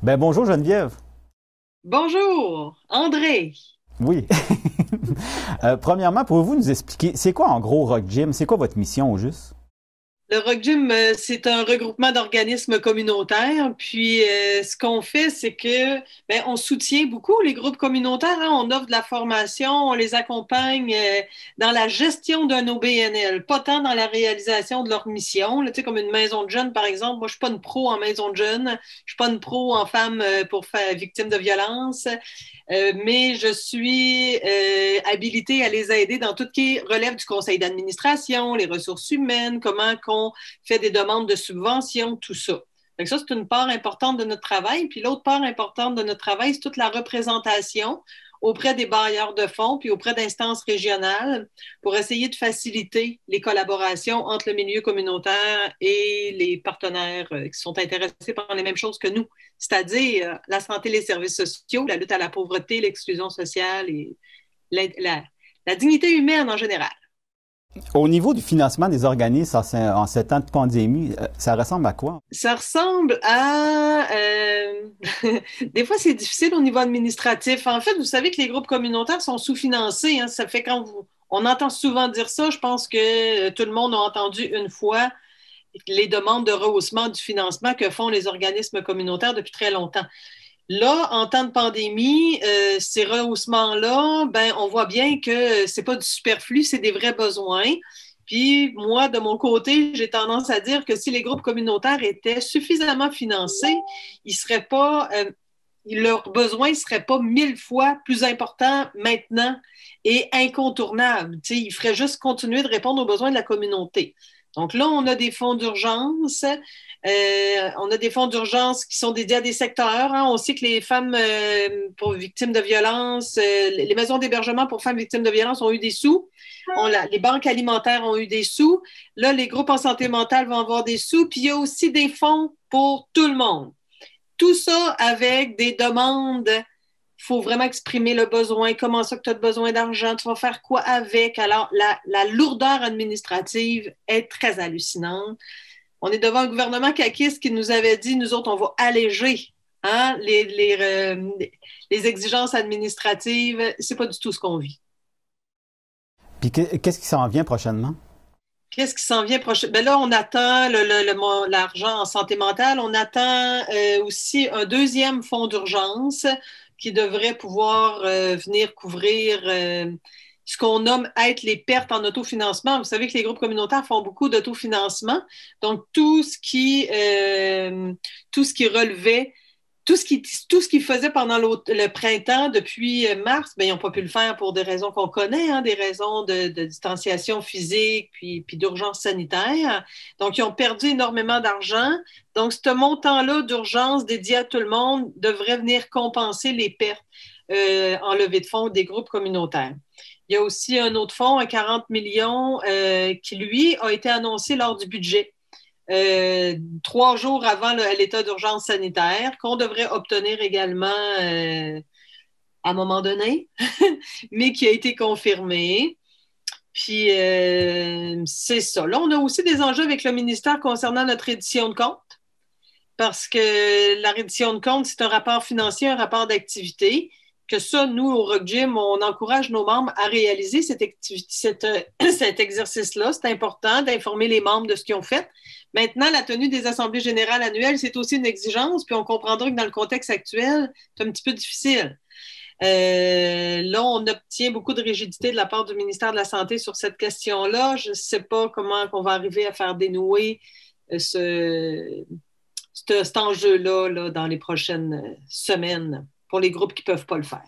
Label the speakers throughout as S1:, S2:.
S1: Ben bonjour Geneviève.
S2: Bonjour, André.
S1: Oui. Premièrement, pouvez-vous nous expliquer, c'est quoi en gros Rock Gym? C'est quoi votre mission au juste?
S2: Le Rock Gym, c'est un regroupement d'organismes communautaires. Puis, ce qu'on fait, c'est que on soutient beaucoup les groupes communautaires, hein. On offre de la formation, on les accompagne dans la gestion d'un OBNL, pas tant dans la réalisation de leur mission. Là, tu sais, comme une maison de jeunes, par exemple. Moi, je suis pas une pro en maison de jeunes. Je suis pas une pro en femmes pour faire victimes de violences. Mais je suis habilitée à les aider dans tout ce qui relève du conseil d'administration, les ressources humaines, comment qu'on fait des demandes de subventions, tout ça. Donc ça, c'est une part importante de notre travail. Puis l'autre part importante de notre travail, c'est toute la représentation auprès des bailleurs de fonds puis auprès d'instances régionales pour essayer de faciliter les collaborations entre le milieu communautaire et les partenaires qui sont intéressés par les mêmes choses que nous, c'est-à-dire la santé, les services sociaux, la lutte à la pauvreté, l'exclusion sociale et la, la, la dignité humaine en général.
S1: Au niveau du financement des organismes en ces temps de pandémie, ça ressemble à quoi?
S2: Ça ressemble à... des fois, c'est difficile au niveau administratif. En fait, vous savez que les groupes communautaires sont sous-financés, hein. Ça fait quand vous... On entend souvent dire ça. Je pense que tout le monde a entendu une fois les demandes de rehaussement du financement que font les organismes communautaires depuis très longtemps. Là, en temps de pandémie, ces rehaussements-là, on voit bien que c'est pas du superflu, c'est des vrais besoins. Puis moi, de mon côté, j'ai tendance à dire que si les groupes communautaires étaient suffisamment financés, ils seraient pas, leurs besoins ne seraient pas 1000 fois plus importants maintenant et incontournables. Tu sais, ils feraient juste continuer de répondre aux besoins de la communauté. Donc là, on a des fonds d'urgence. On a des fonds d'urgence qui sont dédiés à des secteurs, hein. On sait que les femmes pour victimes de violences, les maisons d'hébergement pour femmes victimes de violences ont eu des sous. Les banques alimentaires ont eu des sous. Là, les groupes en santé mentale vont avoir des sous. Puis il y a aussi des fonds pour tout le monde. Tout ça avec des demandes. Il faut vraiment exprimer le besoin. Comment ça que tu as besoin d'argent? Tu vas faire quoi avec? Alors, la lourdeur administrative est très hallucinante. On est devant un gouvernement caquiste qui nous avait dit, nous autres, on va alléger, hein, les exigences administratives. C'est pas du tout ce qu'on vit.
S1: Puis qu'est-ce qui s'en vient prochainement?
S2: Qu'est-ce qui s'en vient prochain? Ben là, on attend l'argent en santé mentale. On attend aussi un deuxième fonds d'urgence qui devrait pouvoir venir couvrir ce qu'on nomme être les pertes en autofinancement. Vous savez que les groupes communautaires font beaucoup d'autofinancement. Donc, tout ce qui relevait tout ce qu'ils faisaient pendant le printemps depuis mars, ben, ils n'ont pas pu le faire pour des raisons qu'on connaît, hein, des raisons de distanciation physique puis d'urgence sanitaire. Donc, ils ont perdu énormément d'argent. Donc, ce montant-là d'urgence dédié à tout le monde devrait venir compenser les pertes en levée de fonds des groupes communautaires. Il y a aussi un autre fonds, un 40 millions, qui, lui, a été annoncé lors du budget. 3 jours avant l'état d'urgence sanitaire, qu'on devrait obtenir également à un moment donné, mais qui a été confirmé. Puis, c'est ça. Là, on a aussi des enjeux avec le ministère concernant notre reddition de compte, parce que la reddition de compte, c'est un rapport financier, un rapport d'activité, que ça, nous, au Rock Gym, on encourage nos membres à réaliser cet exercice-là. C'est important d'informer les membres de ce qu'ils ont fait. Maintenant, la tenue des assemblées générales annuelles, c'est aussi une exigence, puis on comprendra que dans le contexte actuel, c'est un petit peu difficile. Là, on obtient beaucoup de rigidité de la part du ministère de la Santé sur cette question-là. Je ne sais pas comment on va arriver à faire dénouer cet enjeu-là là, dans les prochaines semaines pour les groupes qui ne peuvent pas le faire.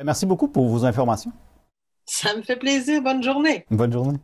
S1: Merci beaucoup pour vos informations.
S2: Ça me fait plaisir. Bonne journée.
S1: Bonne journée.